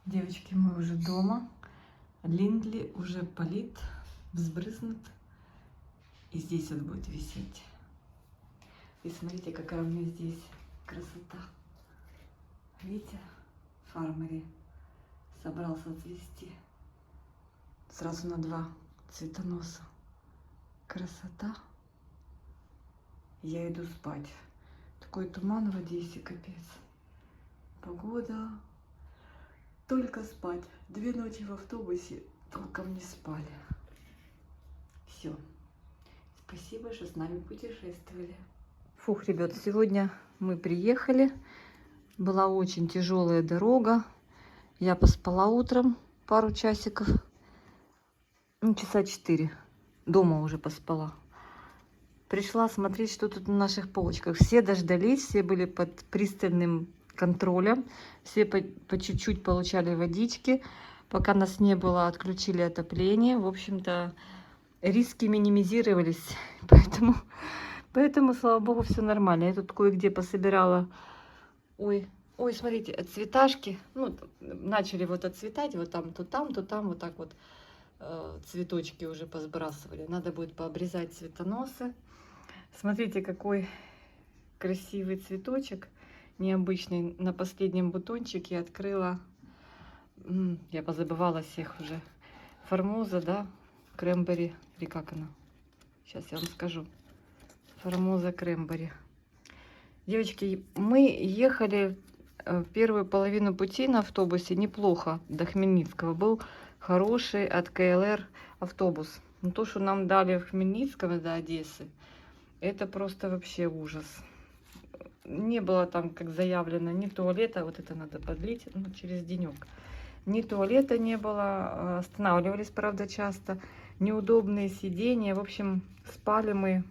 Девочки, мы уже дома. Линдли уже полит, взбрызнут. И здесь вот будет висеть. И смотрите, какая у меня здесь красота. Видите, фармери собрался цвести. Сразу на 2 цветоноса. Красота. Я иду спать. Такой туман в Одессе, капец. Погода. Только спать. 2 ночи в автобусе толком не спали. Все. Спасибо, что с нами путешествовали. Фух, ребят, сегодня мы приехали. Была очень тяжелая дорога. Я поспала утром пару часиков. Ну, часа 4. Дома уже поспала. Пришла смотреть, что тут на наших полочках. Все дождались, все были под пристальным контролем. Все по чуть-чуть получали водички. Пока нас не было, отключили отопление. В общем-то, риски минимизировались. Поэтому, слава богу, все нормально. Я тут кое-где пособирала. Ой, смотрите, цветашки. Ну, начали вот отцветать. Вот там, то там. Вот так вот цветочки уже посбрасывали. Надо будет пообрезать цветоносы. Смотрите, какой красивый цветочек. Необычный. На последнем бутончике открыла. Я позабывала всех уже. Формоза, да? Крэмбери. Или как она? Сейчас я вам скажу. Формоза Крэмбери. Девочки, мы ехали первую половину пути на автобусе неплохо до Хмельницкого. Был хороший от КЛР автобус. Но то, что нам дали в Хмельницком до Одессы, это просто вообще ужас. Не было там, как заявлено, ни туалета. Вот это надо подлить, ну, через денек. Ни туалета не было. Останавливались, правда, часто. Неудобные сиденья. В общем, спали мы,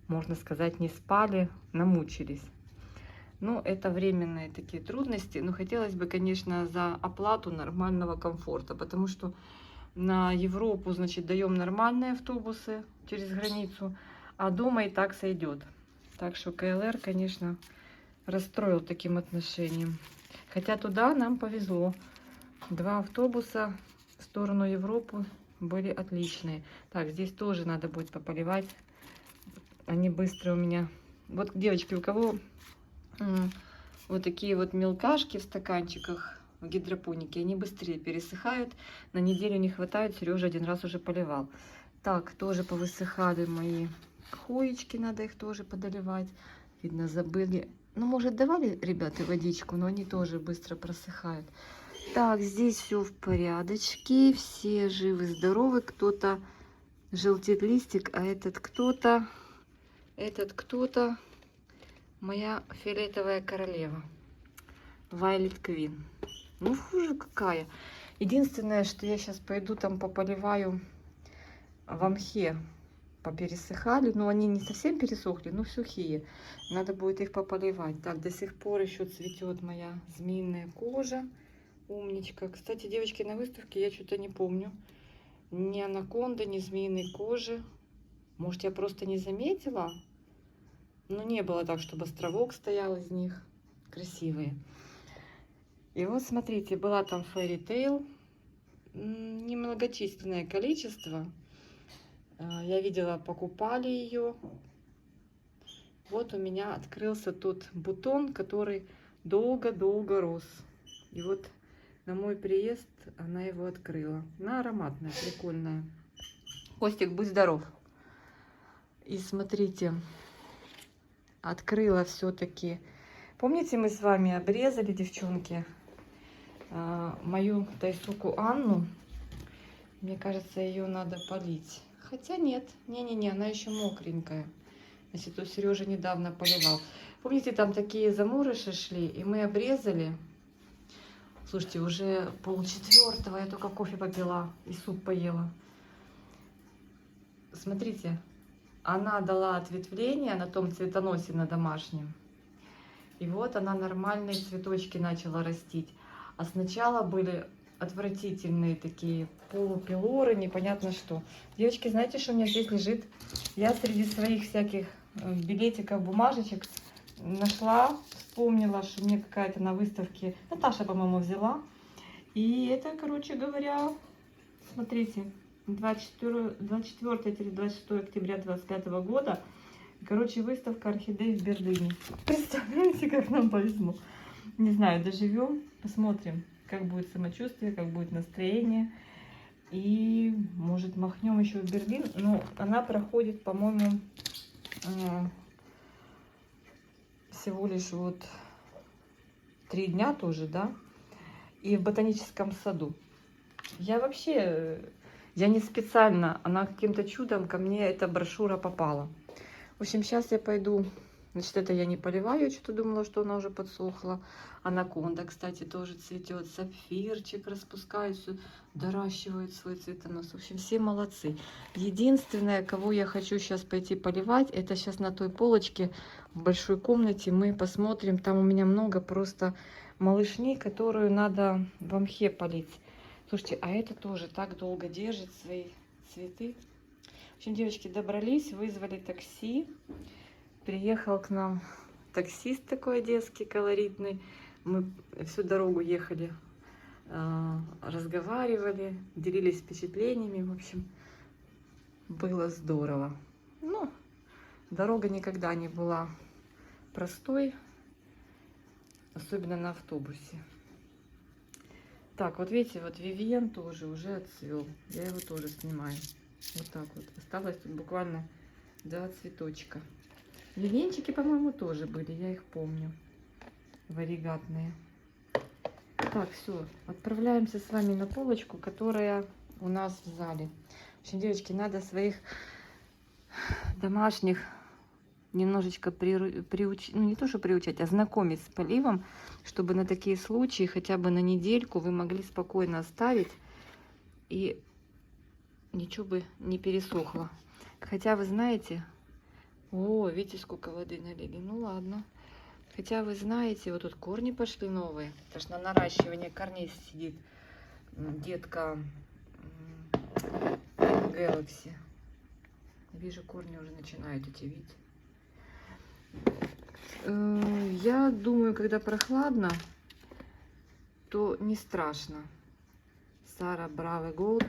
можно сказать, не спали, намучились. Ну, это временные такие трудности. Но хотелось бы, конечно, за оплату нормального комфорта. Потому что на Европу, значит, даем нормальные автобусы через границу. А дома и так сойдет. Так что КЛР, конечно, расстроил таким отношением. Хотя туда нам повезло. 2 автобуса в сторону Европы были отличные. Так, здесь тоже надо будет пополивать. Они быстро у меня. Вот, девочки, у кого вот такие вот мелкашки в стаканчиках в гидропонике, они быстрее пересыхают. На неделю не хватает. Сережа 1 раз уже поливал. Так, тоже повысыхали мои хоечки. Надо их тоже подоливать. Видно, забыли. Ну, может, давали, ребята, водичку, но они тоже быстро просыхают. Так, здесь все в порядочке. Все живы-здоровы. Кто-то желтит листик, а этот кто-то моя фиолетовая королева. Вайлет Квин. Ну, хуже какая. Единственное, что я сейчас пойду там пополиваю в мхе. Попересыхали. Но они не совсем пересохли, но сухие. Надо будет их пополивать. Так, до сих пор еще цветет моя змеиная кожа. Умничка. Кстати, девочки, на выставке я что-то не помню. Ни анаконды, ни змеиной кожи. Может, я просто не заметила? Но не было так, чтобы островок стоял из них. Красивые. И вот, смотрите, была там Fairy Tail. Немногочисленное количество. Я видела, покупали ее. Вот у меня открылся тот бутон, который долго-долго рос. И вот на мой приезд она его открыла. Она ароматная, прикольная. Костик, будь здоров. И смотрите, открыла все-таки. Помните, мы с вами обрезали, девчонки, мою Тайсуку Анну? Мне кажется, ее надо полить. Хотя нет, не-не-не, она еще мокренькая. Значит, у Сережи недавно поливал. Помните, там такие заморыши шли, и мы обрезали. Слушайте, уже 3:30, я только кофе попила и суп поела. Смотрите, она дала ответвление на том цветоносе на домашнем. И вот она нормальные цветочки начала растить. А сначала были отвратительные такие полупилоры, непонятно что. Девочки, знаете, что у меня здесь лежит? Я среди своих всяких билетиков, бумажечек нашла, вспомнила, что мне какая-то на выставке, Наташа, по-моему, взяла. И это, короче говоря, смотрите, 24-26 октября 2025 года. Короче, выставка орхидей в Берлине. Представляете, как нам повезло. Не знаю, доживем, посмотрим, как будет самочувствие, как будет настроение. И, может, махнем еще в Берлин. Но она проходит, по-моему, всего лишь вот 3 дня тоже, да? И в ботаническом саду. Я не специально, она каким-то чудом ко мне, эта брошюра попала. В общем, сейчас я пойду. Значит, это я не поливаю, я что-то думала, что она уже подсохла. Анаконда, кстати, тоже цветет. Сапфирчик распускается, доращивает свой цветонос. В общем, все молодцы. Единственное, кого я хочу сейчас пойти поливать, это сейчас на той полочке в большой комнате мы посмотрим. Там у меня много просто малышни, которую надо в мхе полить. Слушайте, а это тоже так долго держит свои цветы. В общем, девочки, добрались, вызвали такси. Приехал к нам таксист такой одесский, колоритный. Мы всю дорогу ехали, разговаривали, делились впечатлениями. В общем, было здорово. Ну, дорога никогда не была простой, особенно на автобусе. Так, вот видите, вот Вивьен тоже уже отцвел. Я его тоже снимаю. Вот так вот. Осталось тут буквально 2 цветочка. Вивенчики, по-моему, тоже были, я их помню. Варигатные. Так, все. Отправляемся с вами на полочку, которая у нас в зале. В общем, девочки, надо своих домашних немножечко приучить, ну не то, что приучать, а знакомить с поливом, чтобы на такие случаи хотя бы на недельку вы могли спокойно оставить и ничего бы не пересохло. Хотя вы знаете, о, видите, сколько воды налили, ну ладно. Хотя вы знаете, вот тут корни пошли новые, потому что на наращивание корней сидит детка Galaxy. Вижу, корни уже начинают идти, видите. Я думаю, когда прохладно, то не страшно. Сара Браве Голд.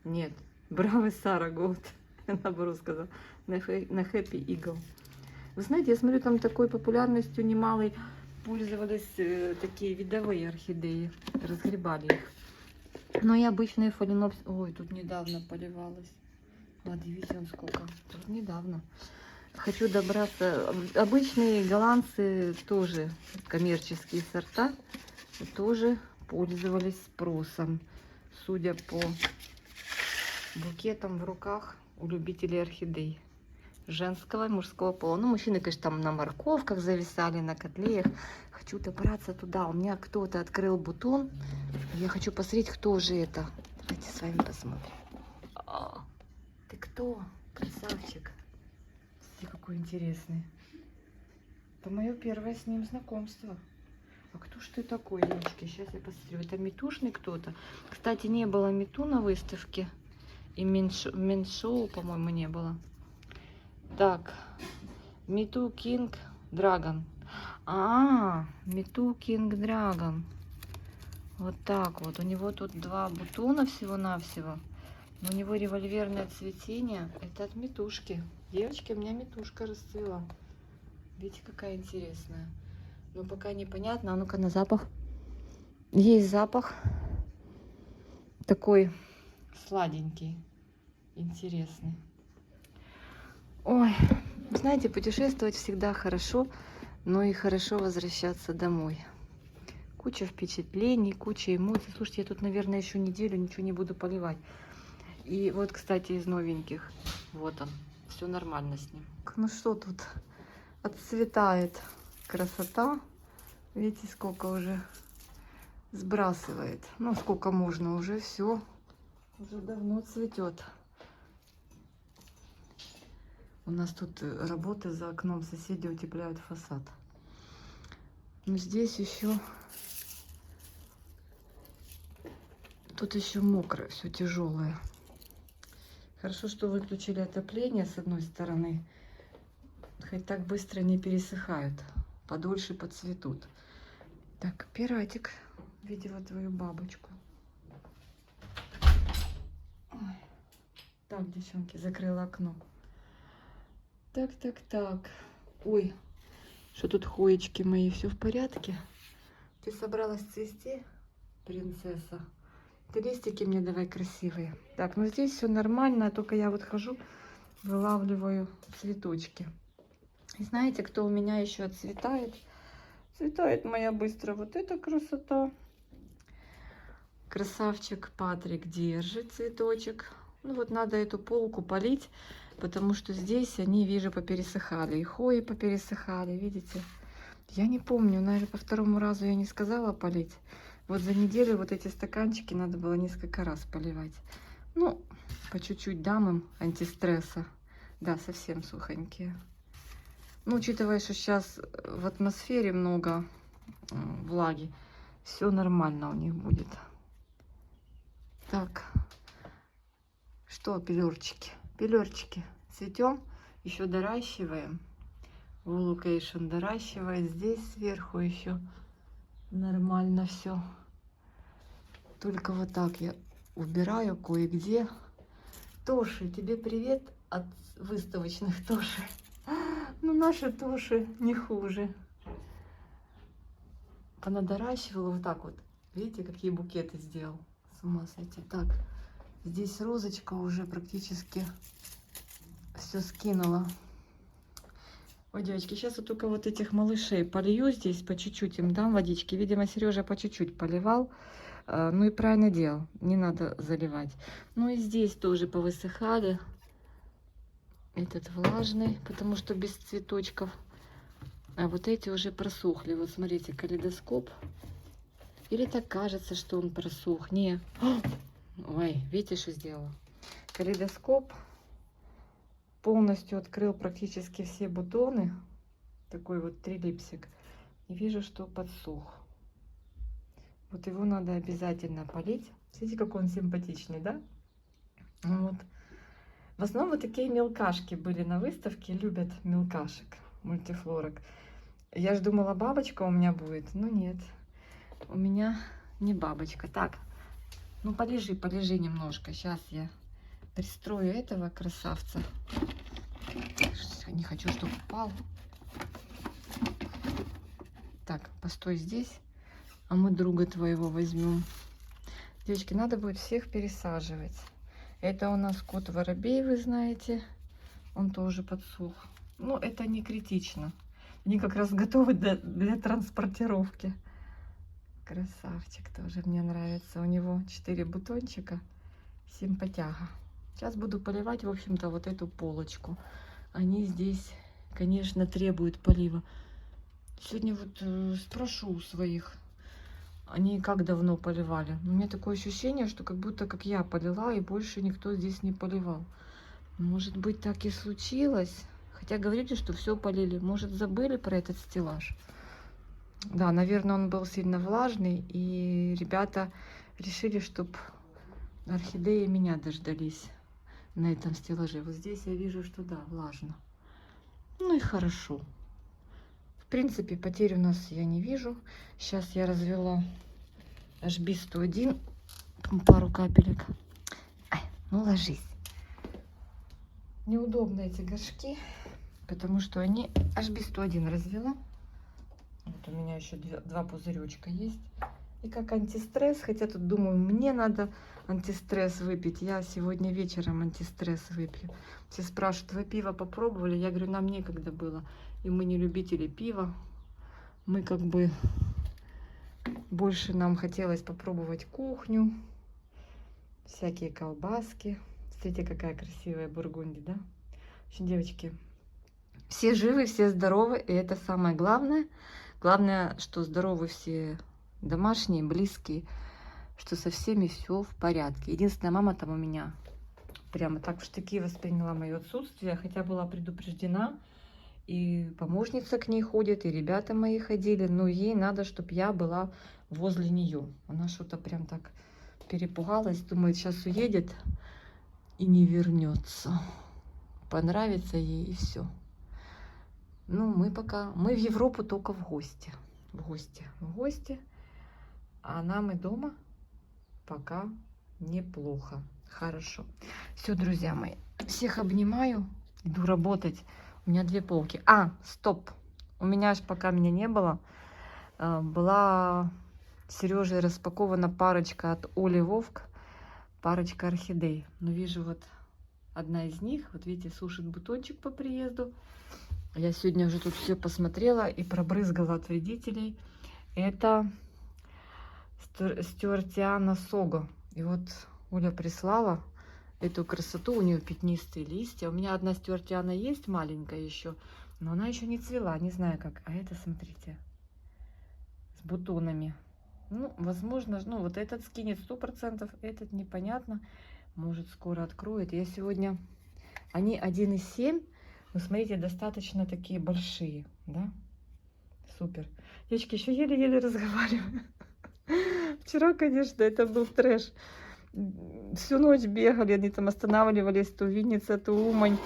Нет, Браве Сара Голд. Наоборот сказала. На Happy Eagle. Вы знаете, я смотрю, там такой популярностью немалой пользовались такие видовые орхидеи. Разгребали их. Но и обычные фаленопс... Ой, тут недавно поливалась. Вот, видите, он сколько. Тут недавно. Хочу добраться. Обычные голландцы тоже, коммерческие сорта, тоже пользовались спросом. Судя по букетам в руках у любителей орхидей. Женского и мужского пола. Ну, мужчины, конечно, там на морковках зависали, на котлеях. Хочу добраться туда. У меня кто-то открыл бутон. Я хочу посмотреть, кто же это. Давайте с вами посмотрим. Ты кто? Красавчик. Смотрите, какой интересный. Это мое первое с ним знакомство. А кто ж ты такой, девочки? Сейчас я посмотрю. Это метушный кто-то. Кстати, не было мету на выставке. И меншоу, по-моему, не было. Так. Мету Кинг Драгон. Мету Кинг Драгон. Вот так вот. У него тут 2 бутона всего-навсего. Но у него револьверное цветение. Это от метушки. Девочки, у меня метушка расцвела. Видите, какая интересная. Но пока непонятно. А ну-ка на запах. Есть запах. Такой сладенький. Интересный. Ой, знаете, путешествовать всегда хорошо. Но и хорошо возвращаться домой. Куча впечатлений, куча эмоций. Слушайте, я тут, наверное, еще неделю ничего не буду поливать. И вот, кстати, из новеньких. Вот он. Все нормально с ним. Ну что тут? Отцветает. Красота. Видите, сколько уже сбрасывает. Ну, сколько можно. Уже все. Уже давно цветет. У нас тут работы за окном. Соседи утепляют фасад. Но здесь еще... Тут еще мокро, все тяжелое. Хорошо, что выключили отопление с одной стороны. Хоть так быстро не пересыхают. Подольше подцветут. Так, пиратик. Видела твою бабочку. Ой. Так, девчонки, закрыла окно. Так, так, так. Ой, что тут хоечки мои, все в порядке? Ты собралась цвести, принцесса? Ты листики мне давай красивые. Так, ну здесь все нормально, только я вот хожу, вылавливаю цветочки. И знаете, кто у меня еще отцветает? Цветает моя быстро. Вот эта красота. Красавчик Патрик держит цветочек. Ну вот надо эту полку полить, потому что здесь они, вижу, попересыхали. И хои попересыхали, видите? Я не помню, наверное, по второму разу я не сказала полить. Вот за неделю вот эти стаканчики надо было несколько раз поливать. Ну, по чуть-чуть дам им антистресса. Да, совсем сухонькие. Ну, учитывая, что сейчас в атмосфере много влаги, все нормально у них будет. Так, что, пилюрчики? Пилюрчики, цветем, еще доращиваем. Волукейшн доращивает здесь сверху еще нормально все. Только вот так я убираю кое-где. Тоши, тебе привет от выставочных Тоши. Ну, наши Тоши не хуже. Понадоращивала вот так вот. Видите, какие букеты сделал? С ума сойти. Так, здесь розочка уже практически все скинула. Ой, девочки, сейчас вот только вот этих малышей полью здесь, по чуть-чуть им дам водички. Видимо, Сережа по чуть-чуть поливал. Ну и правильно делал, не надо заливать. Ну и здесь тоже повысыхали. Этот влажный, потому что без цветочков. А вот эти уже просохли. Вот смотрите, калейдоскоп. Или так кажется, что он просох. Не. Ой, видите, что сделала? Калейдоскоп полностью открыл практически все бутоны. Такой вот трилипсик. И вижу, что подсох. Вот его надо обязательно полить. Смотрите, какой он симпатичный, да? Вот. В основном вот такие мелкашки были на выставке. Любят мелкашек, мультифлорок. Я же думала, бабочка у меня будет. Но нет, у меня не бабочка. Так, ну полежи, полежи немножко. Сейчас я пристрою этого красавца. Не хочу, чтобы упал. Так, постой здесь. А мы друга твоего возьмем. Девочки, надо будет всех пересаживать. Это у нас кот воробей, вы знаете. Он тоже подсох. Но это не критично. Они как раз готовы для транспортировки. Красавчик тоже мне нравится. У него 4 бутончика. Симпатяга. Сейчас буду поливать, в общем-то, вот эту полочку. Они здесь, конечно, требуют полива. Сегодня вот спрошу у своих. Они как давно поливали? У меня такое ощущение, что как будто как я полила, и больше никто здесь не поливал. Может быть, так и случилось. Хотя говорите, что все полили. Может, забыли про этот стеллаж? Да, наверное, он был сильно влажный, и ребята решили, чтобы орхидеи меня дождались на этом стеллаже. Вот здесь я вижу, что да, влажно. Ну и хорошо. В принципе, потерь у нас я не вижу. Сейчас я развела HB101, пару капелек. Ай, ну ложись. Неудобно эти горшки, потому что они HB101 развела. Вот у меня еще два пузыречка есть. И как антистресс, хотя тут думаю, мне надо антистресс выпить. Я сегодня вечером антистресс выпью. Все спрашивают, вы пиво попробовали? Я говорю, нам некогда было. И мы не любители пива. Мы как бы больше нам хотелось попробовать кухню. Всякие колбаски. Смотрите, какая красивая бургундия, да? В общем, девочки, все живы, все здоровы. И это самое главное. Главное, что здоровы все домашние, близкие, что со всеми все в порядке. Единственная, мама там у меня прямо так в штыки восприняла мое отсутствие, хотя была предупреждена, и помощница к ней ходит, и ребята мои ходили, но ей надо, чтобы я была возле нее. Она что-то прям так перепугалась, думает, сейчас уедет и не вернется. Понравится ей, и все. Ну, мы в Европу только в гости. в гости. В гости. А нам и дома пока неплохо. Хорошо. Все, друзья мои. Всех обнимаю. Иду работать. У меня 2 полки. А, стоп. У меня аж пока меня не было, была с Сережей распакована парочка от Оли Вовк. Парочка орхидей. Но вижу вот одна из них. Вот видите, сушит бутончик по приезду. Я сегодня уже тут все посмотрела и пробрызгала от вредителей. Это Стюартиана Сого. И вот Оля прислала эту красоту. У нее пятнистые листья. У меня одна Стюартиана есть, маленькая еще, но она еще не цвела. Не знаю как. А это, смотрите, с бутонами. Ну, возможно, ну вот этот скинет 100%, этот непонятно. Может, скоро откроет. Я сегодня... Они 1,7. Ну, смотрите, достаточно такие большие, да? Супер. Девочки, еще еле-еле разговариваю. Вчера, конечно, это был трэш. Всю ночь бегали, они там останавливались, то Винница, то Умань.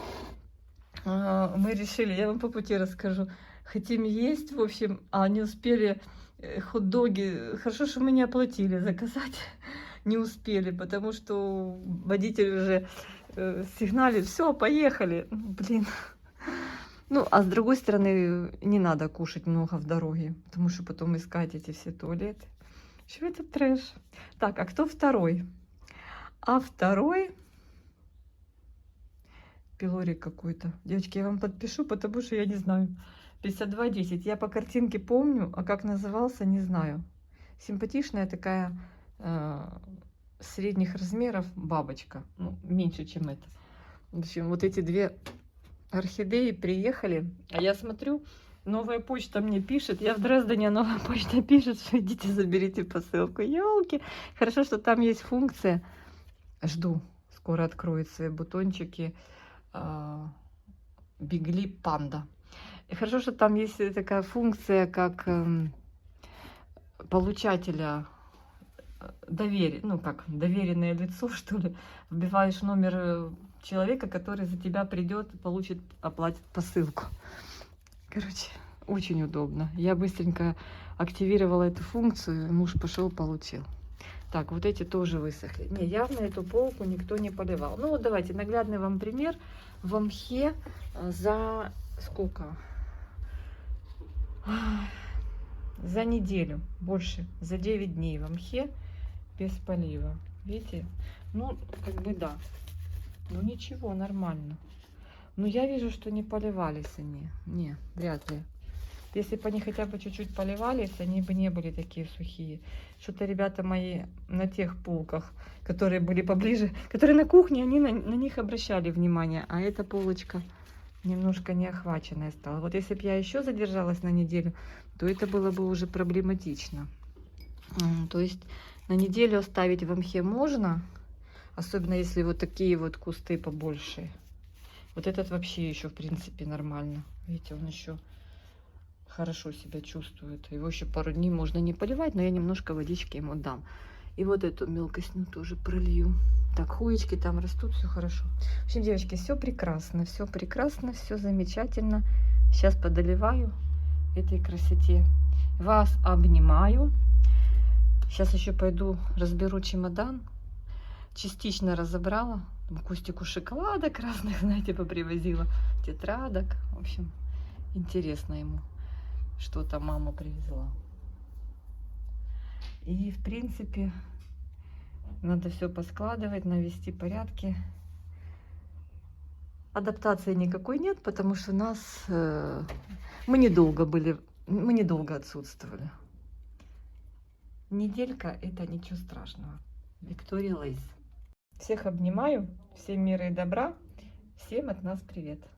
Мы решили, я вам по пути расскажу, хотим есть, в общем, а не успели хот-доги. Хорошо, что мы не оплатили, заказать не успели, потому что водитель уже сигналит, все, поехали. Блин. Ну, а с другой стороны, не надо кушать много в дороге, потому что потом искать эти все туалеты. Что это трэш? Так, а кто второй? А второй... Пилорик какой-то. Девочки, я вам подпишу, потому что я не знаю. 5210. Я по картинке помню, а как назывался, не знаю. Симпатичная такая средних размеров бабочка. Ну, меньше, чем это. В общем, вот эти 2 орхидеи приехали. А я смотрю, новая почта мне пишет. Я в Дрездене, новая почта пишет, что идите заберите посылку. Ёлки. Хорошо, что там есть функция. Жду. Скоро откроют свои бутончики. Бигли Панда. И хорошо, что там есть такая функция, как получателя доверия, ну как доверенное лицо, что ли. Вбиваешь номер человека, который за тебя придет, получит, оплатит посылку. Короче, очень удобно. Я быстренько активировала эту функцию, муж пошел, получил. Так, вот эти тоже высохли. Не, явно эту полку никто не поливал. Ну вот давайте, наглядный вам пример. В мхе за сколько? За неделю, больше, за 9 дней в мхе без полива. Видите? Ну, как бы да. Ну ничего, нормально. Но я вижу, что не поливались они. Не, вряд ли. Если бы они хотя бы чуть-чуть поливались, они бы не были такие сухие. Что-то ребята мои на тех полках, которые были поближе, которые на кухне, они на них обращали внимание. А эта полочка немножко неохваченная стала. Вот если бы я еще задержалась на неделю, то это было бы уже проблематично. То есть на неделю оставить в мхе можно, особенно если вот такие вот кусты побольше. Вот этот вообще еще в принципе нормально. Видите, он еще хорошо себя чувствует. Его еще пару дней можно не поливать, но я немножко водички ему дам. И вот эту мелкостню тоже пролью. Так, хуечки там растут, все хорошо. В общем, девочки, все прекрасно, все замечательно. Сейчас подоливаю этой красоте. Вас обнимаю. Сейчас еще пойду разберу чемодан. Частично разобрала. Костику шоколадок разных, знаете, попривозила. Тетрадок. В общем, интересно ему. Что-то мама привезла. И, в принципе, надо все поскладывать, навести порядки. Адаптации никакой нет, потому что мы недолго отсутствовали. Неделька — это ничего страшного. Виктория Лейс. Всех обнимаю, всем мира и добра, всем от нас привет.